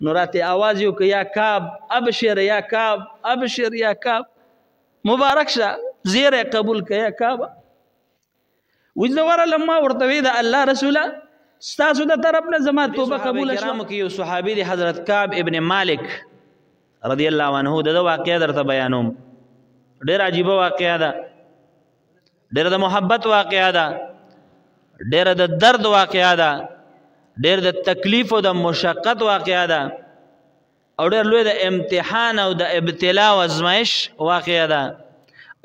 نو راته آواز یو که یا کعب ابشر یا کعب ابشر یا کعب مبارک شه زیره قبول که یا کعب وجدوره لما ورته وی د الله رسوله ستاسو د طرف نه زما توبه قبول شوه. کرامو کې یو صحابي دی حضرت کعب ابن مالک رضی الله عنه د واقعه درته بیانوم. ډېر عجیبه واقعه ده، ډېر د محبت واقعه ده، ډېر د درد واقعه ده، ډېر د تکلیف او د مشقت واقعه ده او ډېر لوی د امتحان او د ابتلا او ازمایش واقعه ده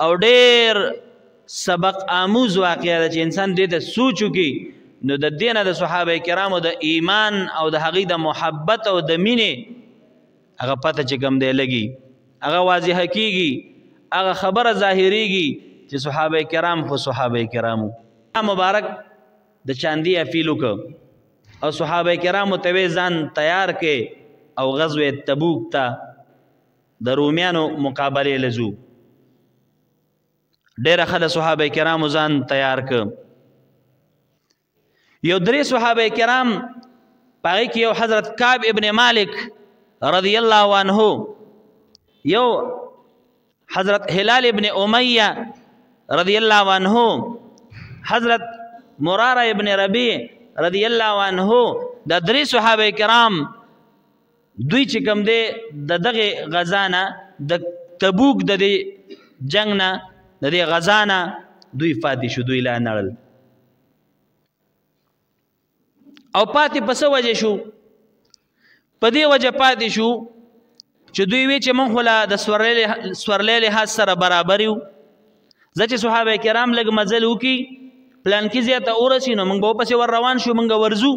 او ډېر سبق آموز واقعه ده چې انسان دې ته سوچ وکړي نو د دې نه د صحابه کرامو د ایمان او د هغوی د محبت او د مینې هغه پته چې کوم دی لګي هغه واضحه کېږي، هغه خبره ظاهریږي چې صحابه کرام خو صحابه کرامو. مبارک د چاندي افیل وکړ او صحابه کرامو ته وی ځان تیار کې او غزوه تبوک ته د رومیانو مقابله لزو. ډېره ښه د صحابه کرامو ځان تیار ک. یو درې صحابه کرام په هغې کې یو حضرت کعب ابن مالک رضی الله عنه، یو حضرت هلال ابن امیہ رضی الله عنه، حضرت مراره ابن ربیع رضی الله عنه، دا درې صحابه کرام دوی چې کوم دی د دغه غزا نه د تبوک د دې جنګ نه د دې غزا نه دوی پاتې شو، دوی لا نړل او پاتې په څه وجه شو؟ په دې وجه پاتې شو چې دوی وی چې موږ خو لا د سورلی لحاظ سره برابر یو، زه چې صحابه کرام لږ مزل وکړي پلانکي ځای ته ورسي نو موږ به ورپسې ور روان شو، موږ ورځو.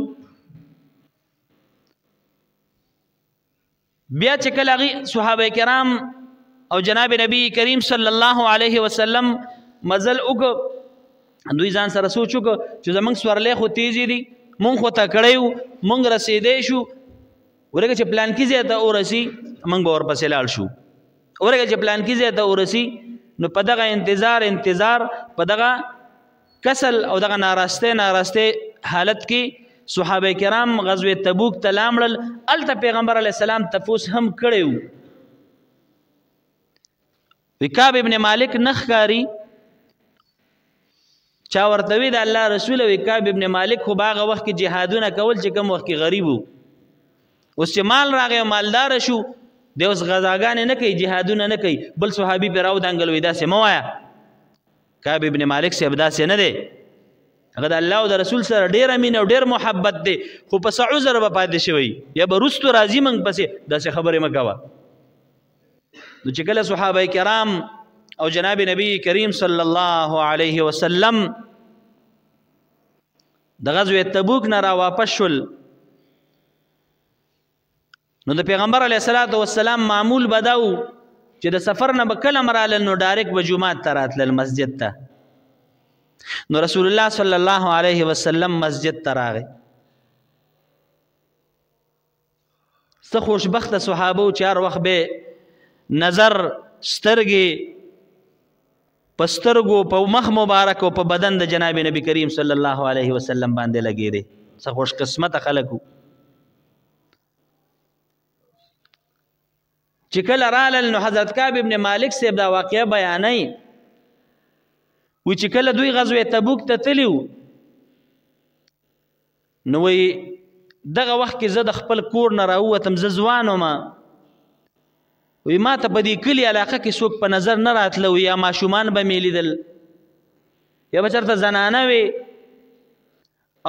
بیا چې کله هغې صحابه کرام او جناب نبی کریم صلی الله علیه وسلم مزل وکړه، دوی ځان سره سوچ وکړه چې زموږ سورلی خو تیزې دي، مونږ خو تکړی وو، مونږ رسېدی شو، ورګه چې پلانکي ځای ته ورسي مونږ به ورپسې لاړ شو. ورګه چې پلانکي ځای ته ورسي نو په دغه انتظار په دغه کسل او دغه ناراسته حالت کې صحابه کرام غزوه تبوک ته لاړل. هلته پیغمبر علیه السلام تپوس هم کړی و. وی کعب ابن مالک نه ښکاري، چا ورته وی د الله رسول وی کعب ابن مالک خو په هغه وخت کې جهادونه کول چې کوم وخت کې غریب و، اوس چې مال راغی او مالدار شو دی اوس غزاګانې نه کوي، جهادونه نه کوي. بل صحابي پرې راودانګل وی داسې مه وایه، کعب ابن مالک صاحب داسې نه دی، هغه د الله او د رسول سره ډېره مینه او ډېر محبت دی، خو په څه عذر به پاتې شوی یا به وروستو راځي موږ پسې، داسې خبرې مه کوه. نو چې کله صحابه کرام او جناب نبی کریم صلی الله علیه وسلم د غزوه تبوک نه را واپس شول نو د پیغمبر علیه الصلاة والسلام معمول بداو چې د سفر نه به کله مرالل نو ډایرکټ به جومات ته راتلل مسجد ته. نو رسول الله صلی الله علیه وسلم مسجد ته راغی. څه خوشبخته صحابه و چې هر وخت به نظر سترګې په سترګو په مخ مبارک او په بدن د جناب نبی کریم صلی الله علیه وسلم باندې لګېدی. څه خوش قسمته خلک و چې کله رالل نو حضرت کعب ابن مالک صاحب دا واقعه بیانوي، وی چې کله دوی غزوه تبوک ته تلي وو نو وی دغه وخت کې زه د خپل کور نه راووتم، زه ځوان وم، وی ما ته په دې کلي علاقه کې څوک په نظر نه راتله، یا ماشومان به مې لیدل یا به چېرته زنانه وې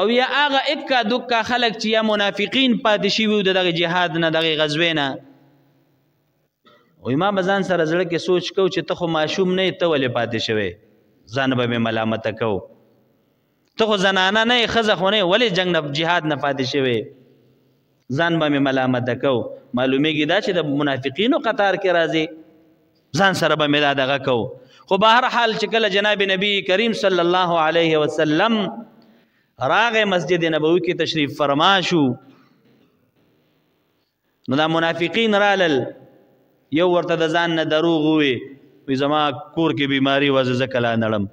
او یا هغه اکا دکا خلک چې یا منافقین پاتې شوي وو د دغه جهاد نه دغې غزوې نه. وی ما به ځان سره زړه کې سوچ کو چې ته خو ماشوم نه یې، ته ولې پاتې شوی، ځان به مې ملامته کو، ته خو زنانه نه یې، ښځه خو نه یې، ولې جنګ نه جهاد نه پاتې شوی، ځان به مې ملامته کو. معلومیږي دا چې د منافقینو قطار کې راځي، ځان سره به مې دا دغه کو. خو به هر حال چې کله جناب نبی کریم صلی الله علیه وسلم راغی مسجد نبوي کې تشریف فرما شو نو دا منافقین رالل، یو ورته د ځان نه دروغ ووی، وی زما کور کې بیماری وه زه ځکه لا نړم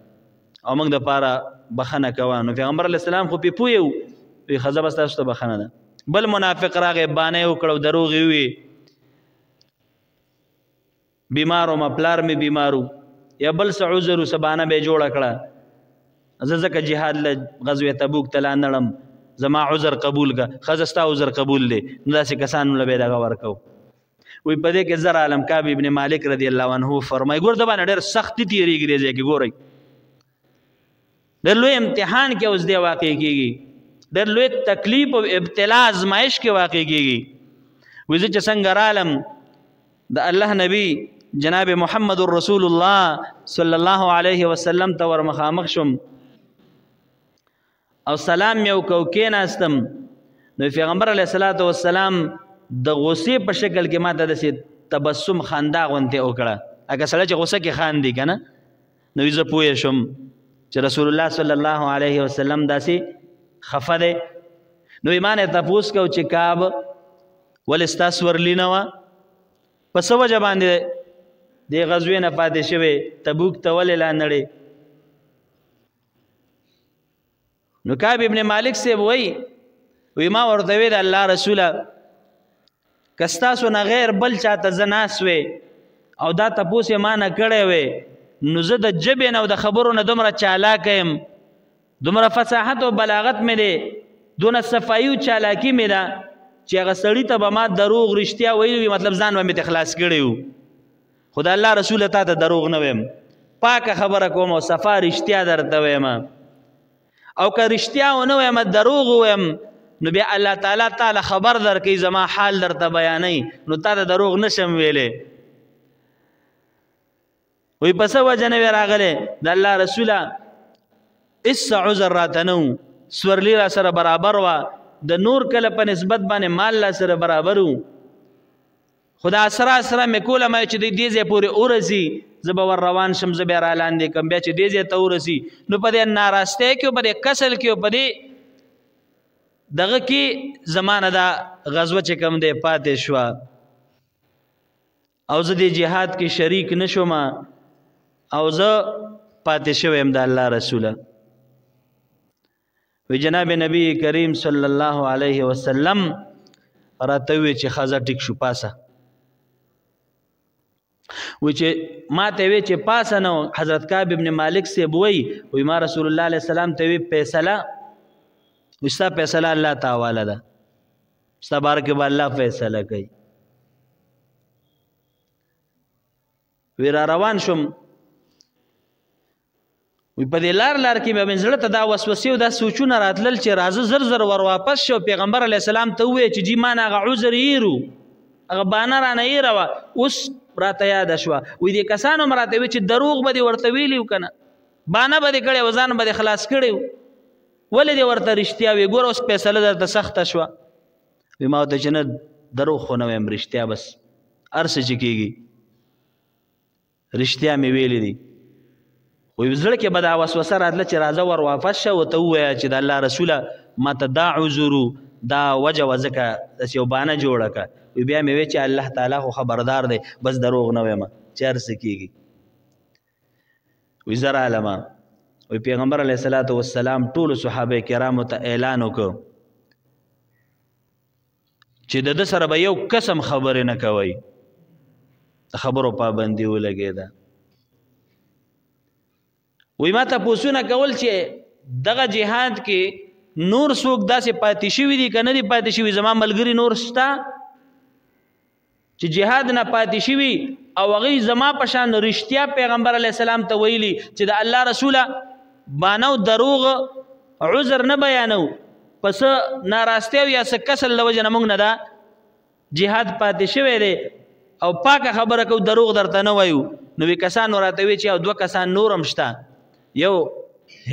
او موږ دپاره بخښنه کوه. نو پیغمبر علیه السلام خو پې پوه وی ښځه به ستاسو ته بخښنه ده، بل منافق راغی بانه وکړو دروغ یې ووی بیمارو ما پلار مې بیمارو یا بل څه عذر څه بانه به یې جوړه کړه زه ځکه جهاد له غزوې تبوک ته لا نړم زما عذر قبول که ښځه ستا عذر قبول دی نو داسې کسانو له به یې دغه ورکو وی په دې کې زر عالم کعب ابن مالک رضی الله عنه فرمایي ګور د باندې ډېر سختي تېرېږي دې ځای کې ګورئ ډېر لوی امتحان کې اوس دی واقع کېږي ډېر لوی تکلیف او ابتلا ازمایش کې واقع کېږي وی زه چې څنګه رالم د الله نبی جناب محمد رسول الله صلی الله علیه وسلم ته ور مخامخ شم او سلام مې وکړ کېناستم نو پیغمبر علیه الصلاة والسلام د غصې په شکل کې ما ته داسې تبسم خندا غوندې وکړه لکه سړی چې غصه کې خاندي که نه نو زه پوه شم چې رسول الله صلی الله علیه وسلم داسې خفه دی نو ما نه تپوس کو چې کعب ولې ستا سورلي نه وه په څه وجه باندې دې غزوې نه پاتې شوې تبوک ته ولې لا نړې نو کعب ابن مالک صاحب وی ما ورته وی د الله رسوله که ستاسو نه غیر بل چاته زه ناست وې او دا تپوس یې ما نه کړی وې نو زه د ژبې نه او د خبرو نه دومره چالاکه یم دومره فصاحت او بلاغت مې دی دونه صفایي او چالاکي مې ده چې هغه سړي ته به ما دروغ رښتیا ویلي وي مطلب ځان به مې ته خلاص کړی و خو د الله رسوله تا ته دروغ نه ویم پاکه خبره کوم او صفا رښتیا درته ویم او که رښتیا ونه ویم دروغ ویم نو بیا الله تعالی تعالی خبر درکوي زما حال درته بیانوي نو تا ته دروغ نشم ویلی وی په څه وجه نه وې راغلی د الله رسوله هېڅ عذر راته نه و سورلي را سره برابر وه د نور کله په نسبت باندې مال لا سره برابر و خو دا اسره مې کوله ما چې دې ځای پورې ورسي زه به ور روان شم زه بیا را لاندې کړم بیا چې دې ځای ته ورسي نو په دې ناراستۍ کې په دې کسل کې په دې دغه کې زمانه دا غزوه چې کوم دی پاتې شوه او زه دې جهاد کې شریک نه شوم او زه پاتې شوی یم د الله رسوله وی جناب نبی کریم صلی الله علیه وسلم راته وویل چې ښځه ټیک شو پاسه وی چې ما ته وی چې پاسه نه حضرت کعب ابن مالک صاحب وی ما رسول الله علیه السلام ته وی فیصله وی ستا فیصله الله ته حواله ده ستا باره کې به الله فیصله کوي وی را روان شم وی په دې لار کې مې زړه ته دا وسوسې او دا سوچونه راتلل چې راځه زر زر ور واپس شو پیغمبر علیه السلام ته وویل چې جی ما نه هغه عذر ایرو هغه بانه رانه ایره وه اوس راته یاده شوه وی دې کسانو هم راته وی چې دروغ به دې ورته ویلي و که نه بانه به دې کړی و ځان به دې خلاص کړی و ولې دې ورته رښتیا وی ګوره اوس فیصله درته سخته شوه وی ما ورته چې نه دروغ خو نه ویم رښتیا بس هر څه چې کېږي رښتیا مې ویلي دي وی زړه کې به دا وسوسه راتله چې راځه ور واپس شه ورته ووایه چې د الله رسوله ما ته دا عذر دا وجه وه ځکه داسې یو بانه جوړه کړه وی بیا مې وی چې الله تعالی خو خبردار دی بس دروغ نه ویمه چې هر څه کېږي وی زه رالمه وی پیغمبر علیه الصلاة والسلام ټولو صحابه کرامو ته اعلان وکړ چې د ده سره به یو قسم خبرې نه کوئ د خبرو پابندي ولګېده وی ما تپوسونه کول چې دغه جهاد کې نور څوک داسې پاتې شوي دي که نه دي پاتې شوي زما ملګري نور شته چې جهاد نه پاتې شوي او هغوی زما په شان رښتیا پیغمبر علیه السلام ته ویلي چې د الله رسوله بانه دروغ عذر نه بیانو په څه ناراستۍ او یا څه کسل له وجې نه موږ نه دا جهاد پاتې شوی دی او پاکه خبره کو دروغ درته نه وایو نو وی کسانو راته وی چې او دوه کسان نور هم شته یو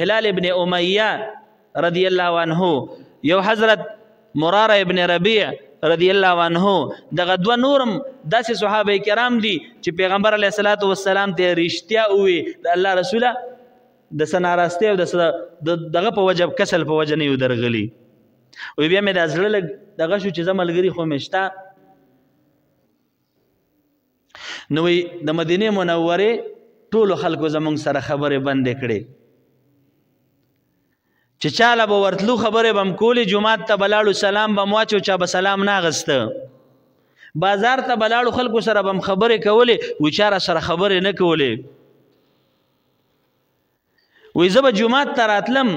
هلال ابن امیه رضی الله عنه یو حضرت مراره ابن ربیع رضی الله عنه دغه دوه نورم داسې صحابه کرام دي چې پیغمبر علیه الصلاة والسلام ته رښتیا ووی د الله رسوله د څه ناراستۍ او دغه په وجه کسل په وجه نه یو درغلي وی بیا مې دا زړه لږ دغه شو چې زه ملګري خو مې شته نو د مدینې منورې ټولو خلکو زمونږ سره خبرې بندې کړې چې چاله به ورتلو خبرې به م کولې جومات ته به لاړو سلام به م واچو چا به سلام نه اخیسته بازار ته به لاړو خلکو سره به م خبرې کولې وی چا را سره خبرې نه کولې وی زه به جومات ته راتلم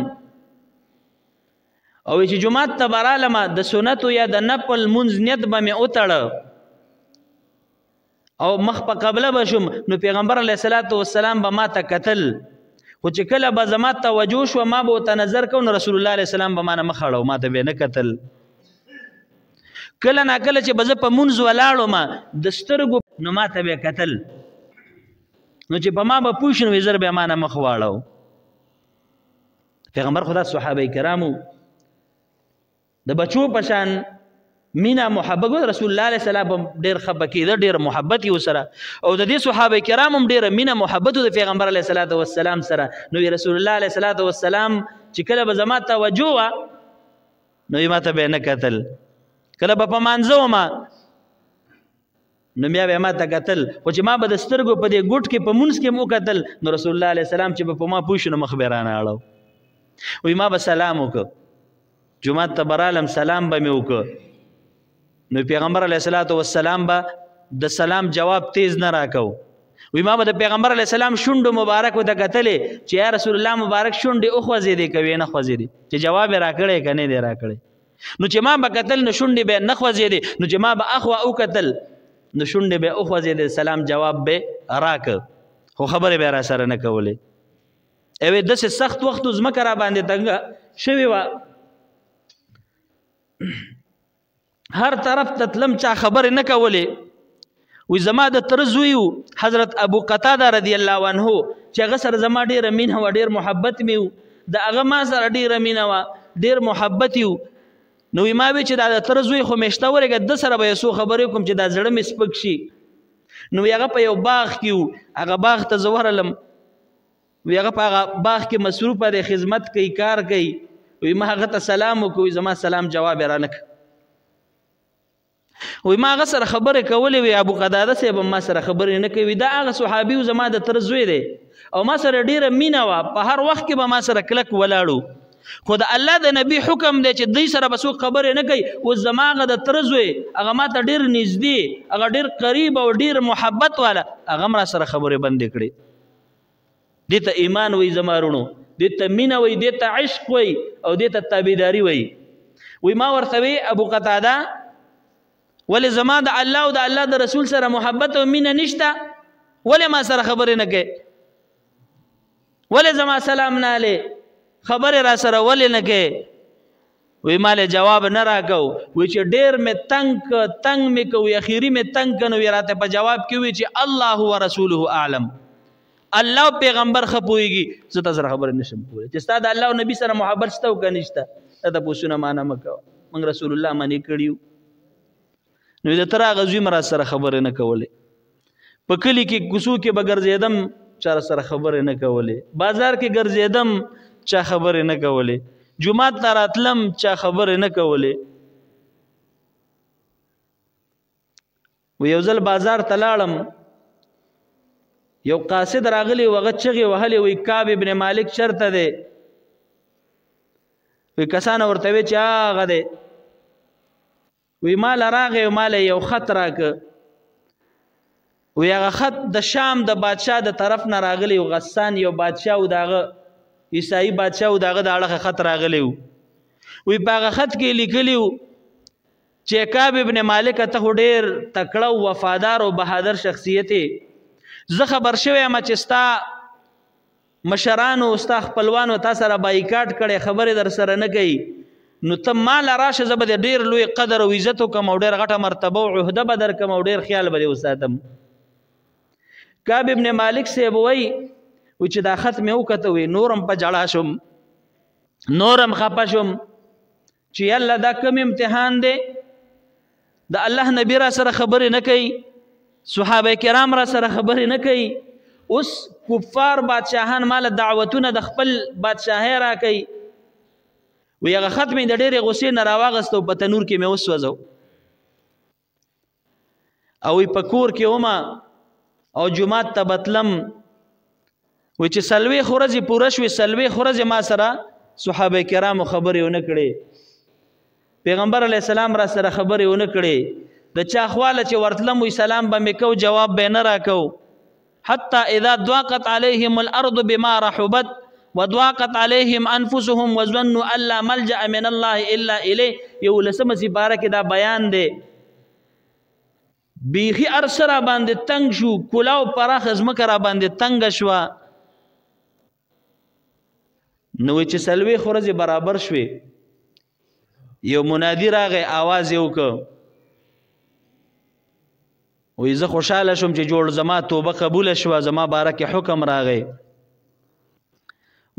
او چې جومات ته به رالمه د سنتو یا د نفل لمونځ نیت به مې وتړه او مخ په قبله به شم نو پیغمبر علیه الصلاة والسلام به ما ته کتل خو چې کله به زما توجه شوه ما به ورته نظر کو نو رسول الله علیه السلام به ما نه مخ اړو ما ته به یې نه کتل کله ناکله چې به زه په مونځ ولاړم د سترګو نو ما ته به یې کتل نو چې په ما به پوه شي نو زر به ما نه مخ واړو پیغمبر خدا صحابه کرامو د بچو په شان مینا محبت رسول الله علیه السلام ډیر خپه کېده ډیر محبت یې ورسره او د دې صحابه کرام هم ډیره مینا محبت د پیغمبر علیه الصلاة والسلام سره نو رسول الله علیه الصلاة والسلام چې کله به زما توجه وه نو یې ما ته به یې نه کتل کله به په مانځه ومه نو بیا به یې ما ته کتل خو چې ما به د سترګو په دې ګوټ کې په مونځ کې م وکتل نو رسول الله علیه السلام چې به په ما پوه شو نو مخ به یې رانه اړو وی ما به سلام وکړ جومات ته به رالم سلام به مې وکړ نو پیغمبر علیه الصلاة والسلام به د سلام جواب تیز نه راکو وی ما به د پیغمبر علیه السلام شونډو مبارک ورته کتلې چې یا رسول الله مبارک شونډې وخوځېدې که وې نه خوځېدې چې جواب یې راکړی که نه دی راکړی نو چې ما به کتل نو شونډې به نه خوځېدې نو چې ما به اخوا وکتل نو شونډې به وخوځېدې سلام جواب به راکړ خو خبرې به یې را سره نه کولې اوی داسې سخت وخت ځمکه را باندې تنګه شوې وه هر طرف ته تلم چا خبرې نه کولې وی زما د تره زوی حضرت ابو قتاده رضی الله عنه چې هغه سره زما ډېره مینه وه ډېر محبت مې و د هغه ما سره ډېره مینه وه ډېر محبت یو نو وی ما وی چې دا د تره زوی خو مې شته ورېږه ده سره به یې څو خبرې وکړم چې دا زړه مې سپک شي نو هغه په یو باغ کې و هغه باغ ته زه ورغلم وی هغه په هغه باغ کې مصروفه دی خدمت کوي کار کوي وی ما هغه ته سلام وکړ زما سلام جواب یې رانه کړ وی ما هغه سره خبرې کولې وی ابو قتاده صاحب ما سره خبرې نه کوي دا هغه صحابي و زما د تره زوی دی او ما سره ډېره مینه وه په هر وخت کې به ما سره کلک ولاړو خو د الله د نبي حکم دی چې دوی سره به څوک خبرې نه کوي اوس زما هغه د تره زوی هغه ما ته ډېر نږدې هغه ډېر قریب او ډېر محبت والا هغه هم را سره خبرې بندې کړې دې ته ایمان وی زما رونو دې ته مینه وی دې ته عشق وی او دې ته تابعداري وی ما ورته وی ابو قتاده ولې زما د الله او د الله د رسول سره محبت او مینه نشته ولې ما سره خبرې نه کوې ولې زما سلام نه هلې خبرې را سره ولې نه کوې وی ما له جواب نه راکو وی چې ډېر مې تنګ مې کو اخیري مې تنګ که نو وی راته په جواب کې وی چې الله ورسوله اعلم الله او پیغمبر ښه پوهېږي زه تا سره خبرې نشم کولی چې ستا د الله او نبي سره محبت شته او که نشته دا تپوسونه مانه مه کوه موږ رسول الله منې کړي یو نو د تر هغه زوی م را سره خبرې نه کولې په کلي کې کوڅو کې به ګرځېدم چا سره خبرې نه کولې بازار کې ګرځېدم چا خبرې نه کولې جومات ته راتلم چا خبرې نه کولې و یو ځل بازار ته لاړم یو قاصد راغلی و هغه چغې وهلې وی کعب ابن مالک چېرته دی وی کسانو ورته وی چې هغه دی وی مال راغی و مال یو خط راکه وی هغه خط د شام د بادشاه د طرف نه راغلی و غسان یو بادشاه و داغه عیسائی بادشاه و داغه د اړخه خط راغلی و وی په هغه خط کې لیکلی و چې کعب ابن مالک ته ډېر تکړه او وفادار او بهادر شخصیت زه خبر شوی یم چې ستا مشرانو ستا خپلوانو تا سره بایکاټ کړی خبرې در سره نه کوي نو ته مال راشه زه به د ډېر لوی قدر او عزت وکړم او ډېر غټه مرتبه او عهده به درکړم او ډېر خیال به دې وساتم کعب ابن مالک صاحب وایي چې دا خط مې وکته وی نورم په جړا شم نورم خپه شم چې یالله دا کوم امتحان دی د الله نبی را سره خبرې نه کوي صحابه کرام را سره خبرې نه کوي اوس کفار بادشاهان مال دعوتونه د خپل بادشاهۍ را کوي وی هغه خط مې د ډېرې غصې نه راواغسته او په تنور کې مې وسوځو او وی په کور کې ومه او جومات ته بتلم وی چې څلوېښت ورځې پوره شوې څلوېښت ورځې ما سره صحابه کرامو خبرې ونه کړې پیغمبر علیه السلام را سره خبرې ونه کړې د چا خواله چې ورتلم وی سلام به مې کو جواب به نه راکو حتی اذا ضاقت عليهم الارض بما رحبت وضاقت عليهم انفسهم وظنوا ان لا ملجأ من الله الا اليه یو لسمه سپاره کې دا بیان دی بیخي ارسره باندې تنگ شو کلاو پراخ ځمکه را باندې تنگ شوه نو چې سلوي خورځې برابر شوې یو منادي راغی آواز یې وکړ وی زه خوشحاله شوم چې جوړ زما توبه قبوله شوه زما باره کې حکم راغی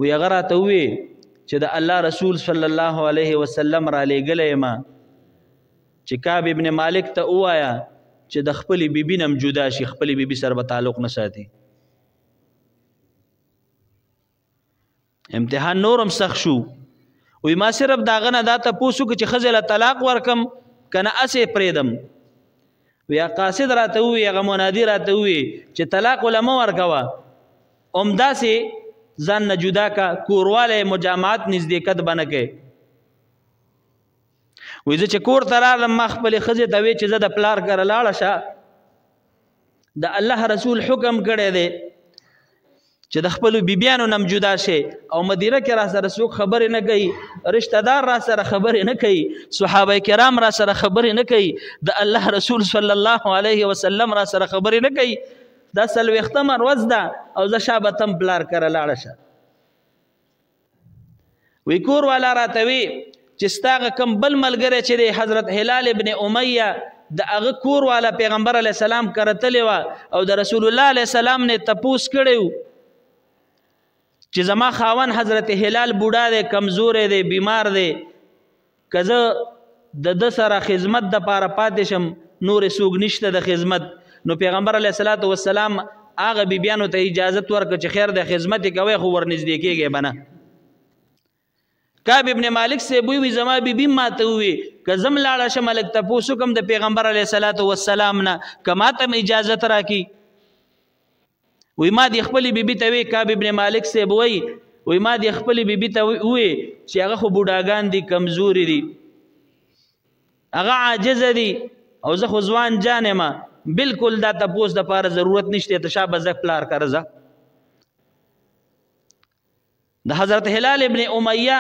وی هغه راته ووی چې د الله رسول صلی الله علیه وسلم را لیږلی یم چې کعب ابن مالک ته ووایه چې د خپلې بیبي نه جدا شي خپلې بیبي سره به تعلق نه ساتي امتحان نورم سخت شو وی ما صرف د هغه نه دا تپوس وکړو چې ښځې له طلاق ورکم که نه اسې پرېږدم وی قاصد راته ووی هغه منادي راته ووی چې طلاق له مه ورکوه همداسې ځان نه جدا کا کوروالی مجامعت نزدېکت به نه کوې وی زه چې کور ته رالم ما خپلې ښځې ته وی چې زه د پلار کره لاړه شه د الله رسول حکم کړی دی چې د خپلو بیبیانو نه جدا شي او مدینه کې را سره څوک خبرې نه کوي رشته دار را سره خبرې نه کوي صحابه کرام را سره خبرې نه کوي د الله رسول صلی الله علیه وسلم را سره خبرې نه کوي دا 40مه ورځ ده او زه شابه تم پلار کره لاړه شه وی کور والا راته وی چې ستا هغه کوم بل ملګری چې دی حضرت هلال ابن امیه د هغه کور والا پیغمبر علیه السلام کره تللی وه او د رسول الله علیه السلام نه تپوس کړی و چې زما خاون حضرت هلال بوډا دی کمزوری دی بیمار دی که زه د ده سره خدمت دپاره پاتې شم نورې څوک نشته د خدمت نو پیغمبر علیه الصلاة والسلام هغه بیبیانو ته اجازت ورکړه چې خیر د خدمت یې کوئ خو ورنږدې کېږئ به نه کعب ابن مالک صاحب وی زما بیبي ماته ووی که زم لاړه شم لږ تپوس وکړم د پیغمبر علیه الصلاة والسلام نه که ماته م اجازت راکړي وی ما د خپلې بیبي ته وی کعب ابن مالک صاحب وی ما د خپلې بیبي ته وی چې هغه خو بوډاګان دي کمزوري دي هغه عاجزه دي او زه خو ځوان جان یم بلکل دا تپوس دپاره ضرورت نشته ته شابه زه پلار کره ځه د حضرت هلال ابن امیه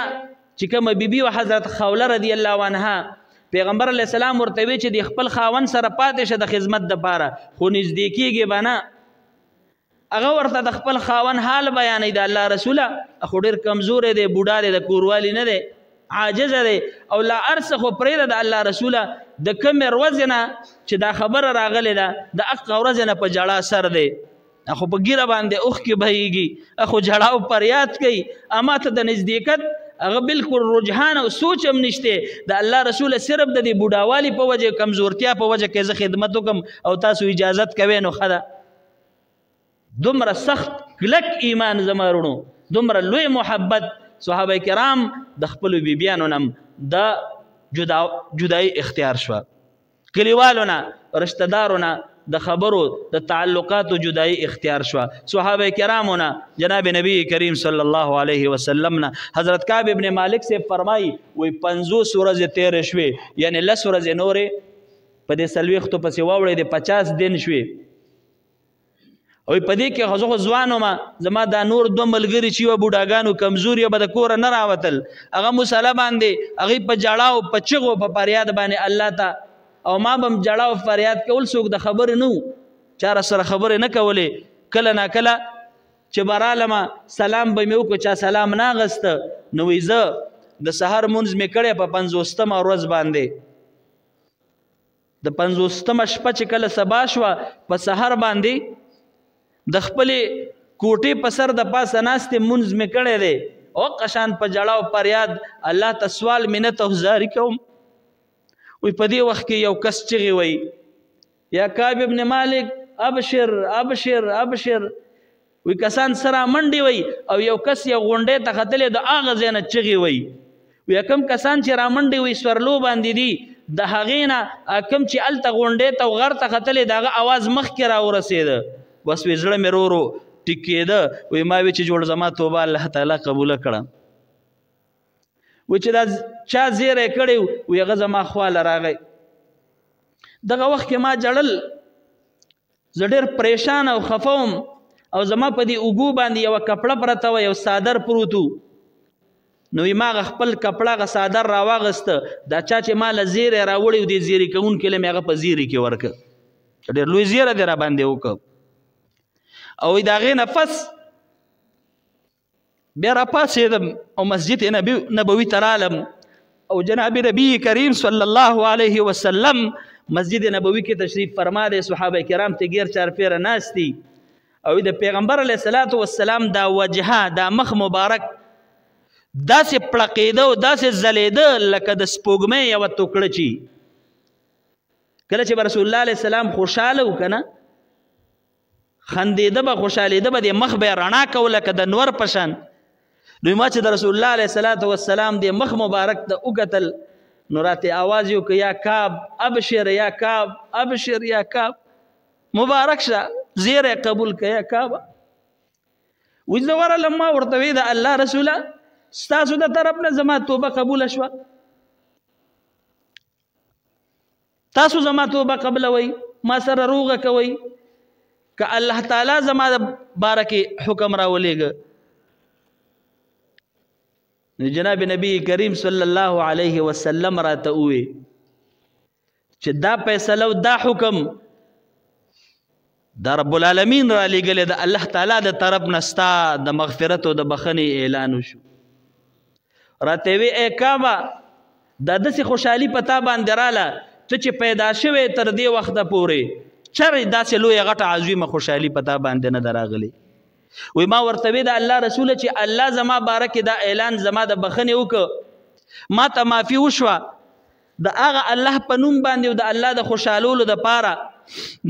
چې کومه بیبي و حضرت خوله رضی الله عنها پیغمبر علیه السلام ورته وی چې د خپل خاوند سره پاتې شه د خدمت دپاره خو نږدې کېږي به نه هغه ورته د خپل خاوند حال بیانوي د الله رسوله خو ډېر کمزوری دی بوډا دی د کوروالي نه دی عاجزه دی او لا ارڅه خو پرېږده د الله رسوله د کومې ورځې نه چې دا خبره راغلې ده د هغه ورځې نه په جړا سر دی خو په ګیره باندې اوښکې بهیږي خو جړا او فریاد کوي اما ته د نزدېکت هغه بالکل رجحان او سوچ هم نشته د الله رسوله صرف د دې بوډاوالي په وجه کمزورتیا په وجه کې زه خدمت وکړم او تاسو اجازت کوئ نو ښه ده دومره سخت کلک ایمان زما وروڼو دومره لوی محبت صحابه کرام د خپلو بیبیانو نه د جدایي اختیار شوه کلیوالو نه رشته دارو نه د خبرو د تعلقاتو جدایي اختیار شوه صحابه کرامو نه جناب نبی کریم صلی الله علیه وسلم نه حضرت کعب ابن مالک سے فرمایي وی 50 ورځې تېرې شوې یعنی 10 ورځې نورې په دې 40 پسې واوړې د 50 دن شوې او په دې کې خو ځوان وم زما دا نور دوه ملګري چې وه بوډاګانو کمزوري به د کوره نه راوتل هغه مسله باندې هغوی په ژړا او په چغو په فریاد باندې الله ته او ما به م ژړا او فریاد کول څوک د خبرې نه و چا را سره خبرې نه کولې کله ناکله چې به رالمه سلام به مې وکړو چا سلام نه اخسته نو وی زه د سهار مونځ مې کړی په 50مه ورځ باندې د 50مه شپه چې کله سبا شوه په سهار باندې د خپلې کوټې په سر د پاسه ناستې مونځ مې کړی دی او قشان په جړا او فریاد الله ته سوال منت او زاری کوم وی په دې وخت کې یو کس چغې وی یا کعب ابن مالک ابشر ابشر ابشر وی کسان سره منډې وی او یو کس یو غونډې ته ختلې د هغه ځای نه چغې وی وی کوم کسان چې را منډې وی سورلو باندې دي د هغې نه کوم چې هلته غونډې ته غر ته ختلې د هغه اواز مخکې را ورسېده بس وی زړه مې رو رو ټیکېده وی ما وی چې جوړ زما توبه الله تعالی قبوله کړه وی چې دا چا زیری کړی وی هغه زما خواله راغی دغه وخت کې ما جړل زه ډېر پریشان او خفه وم او زما په دې اوږو باندې یوه کپړه پرته وه یو صادر پروت و نو ما خپل کپړه هغه صادر راواغسته دا چا چې ما له زیری راوړی و دې زیري کوونکي له مې هغه په زیري کې ورکړه ډېر لوی زیری دی را باندې وکړه او د هغې نه پس بیا راپاڅېدم او مسجد نبوي ته رالم او جناب نبی کریم صلی الله علیه وسلم مسجد نبوي کې تشریف فرما دی صحابه کرام ته غیر چارپیره ناست دي او د پیغمبر علیه الصلاۃ والسلام دا وجهه دا مخ مبارک داسې پړقېده او داسې ځلېده لکه د سپوږمۍ یوه توکړه چې کله چې به رسول الله علیه السلام خوشحاله و که نه خندېده به خوشحالېده به د مخ به یې رڼا کوله که د نور په شان نو ما چې د رسول الله علیه الصلاۃ والسلام د مخ مبارک ته وکتل نو راته آواز یې وکړ یا کعب ابشر یا کعب ابشر یا کعب مبارک شه زیری قبول که یا کعب وی زه ورغلم ما ورته وی د الله رسوله ستاسو د طرف نه زما توبه قبوله شوه تاسو زما توبه قبلوئ ما سره روغه کوئ که الله تعالی زما د باره کې حکم راولېږه جناب نبی کریم صلی الله علیه وسلم راته ووی چې دا فیصله او دا حکم دا رب العالمین را لېږلی د الله تعالی د طرف نه ستا د مغفرت او د بخښنې اعلان وشو راته وی ای کعبه دا داسې خوشحالي په تا باندې راله ته چې پیدا شوې تر دې وخته پورې چرې داسې لویه غټه عظیمه خوشحالي په تا باندې نه ده راغلې وی ما ورته وی د الله رسوله چې الله زما باره کې دا اعلان زما د بخښنې وکړه ما ته معافي وشوه د هغه الله په نوم باندې او د الله د خوشحالولو دپاره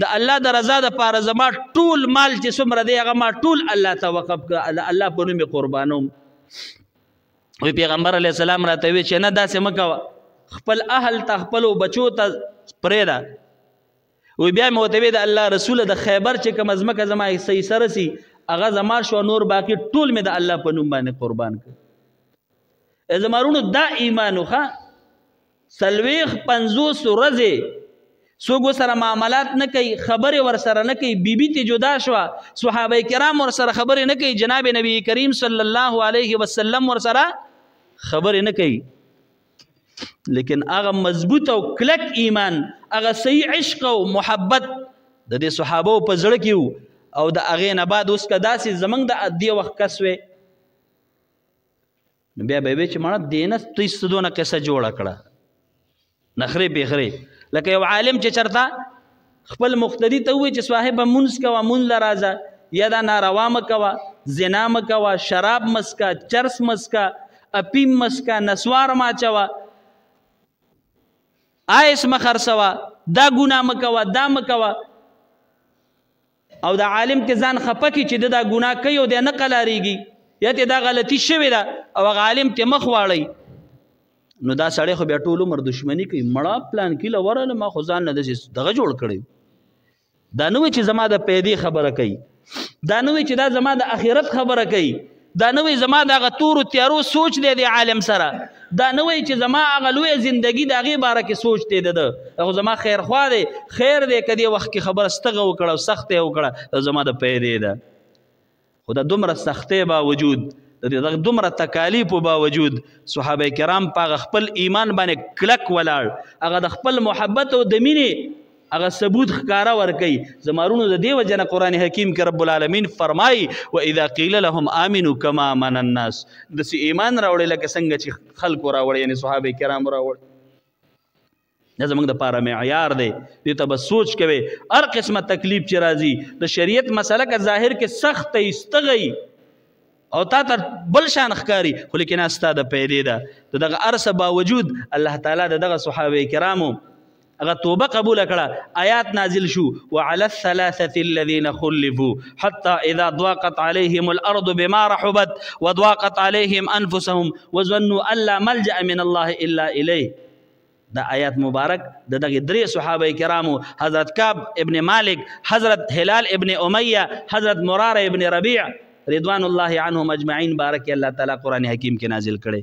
د الله د رضا دپاره زما ټول مال چې څومره دی هغه ما ټول الله ته وقف کړه الله په نوم یې قربانوم وی پیغمبر علیه السلام راته وی چې نه داسې مه کوه خپل اهل ته خپلو بچو ته پرېږده وی بیا مې ورته وی د الله رسوله د خیبر چې کومه ځمکه زما صحیح سره سي هغه زما شو نور باقي ټول مې د الله په نوم باندې قربان کړ زما وروڼو دا ایمان وخه 50 ورځې څوک ورسره معاملات نه کوي خبرې ورسره نه کوي بیبي ته جدا شوه صحابه کرام ورسره خبرې نه کوي جناب نبی کریم صلی الله علیه وسلم ورسره خبرې نه کوي لیکن هغه مضبوط او کلک ایمان هغه صحیح عشق او محبت د دې صحابو په زړه کې و او د هغې نه بعد اوس که داسې زموږ د دې وخت کس وی نو بیا به یې وی چې مړه دې نه دوی څه دونه قصه جوړه کړه نخرې پېخرې لکه یو عالم چې چېرته خپل مقتدي ته ووایي چې صاحبه مونځ کوه مونځ له راځه یا دا ناروا مه کوه زنا مه کوه شراب مه څښه چرس مه څښه اپیم مه څښه نسوار مه اچوه آیس مه خرڅوه دا ګناه مه کوه دا مه کوه او د عالم ته ځان خفه کړي چې د دا ګناه کوي او دی نه قلاریږي یا ته دا غلطي شوې ده او هغه عالم ته مخ واړئ نو دا سړی خو بیا ټول عمر دشمني کوي مړه پلان کې له ورله ما خو ځان نه داسې دغه جوړ کړی دا نه وایي چې زما د پیدې خبره کوي دا نه وایي چې دا زما د آخرت خبره کوي دا نه وایي زما د هغه تورو تیارو سوچ دی د عالم سره دا نه وایي چې زما هغه لویه زندګي د هغې باره کې سوچ دی د ده هغه زما خیرخوا دی خیر دی که دې وخت کې خبره ستغه وکړه او سخته یې وکړه زما د پیدې ده خو د دومره سختۍ باوجود د دې دومره تکالیفو باوجود صحابه کرام په هغه خپل ایمان باندې کلک ولاړ هغه د خپل محبت او د مینې هغه ثبوت ښکاره ورکوي زما وروڼو د دې وجه نه قرآن حکیم کې رب العالمین فرمایي واذا قیل لهم آمنوا کما آمن الناس داسې ایمان راوړئ لکه څنګه چې خلکو راوړی یعنې صحابه کرامو راوړی دا زموږ دپاره معیار دی دې ته به سوچ کوئ هر قسمه تکلیف چې راځي د شریعت مسله که ظاهر کې سخته ایستغی او تا ته بل شان ښکاري خو لیکن ستا د پیدې ده د دغه هر څه باوجود الله تعالی د دغه صحابه کرامو هغه توبه قبول کړه آیات نازل شو وعلى الثلاثه الذين خلفوا حتى اذا ضاقت عليهم الارض بما رحبت وضاقت عليهم انفسهم وظنوا ان لا ملجا من الله الا اليه دا آیات مبارک د دغه درې صحابه کرامو حضرت کعب ابن مالک حضرت هلال ابن امیہ حضرت مراره ابن ربیع رضوان الله عنهم اجمعین بارک الله تعالی قرآن حکیم کې نازل کړي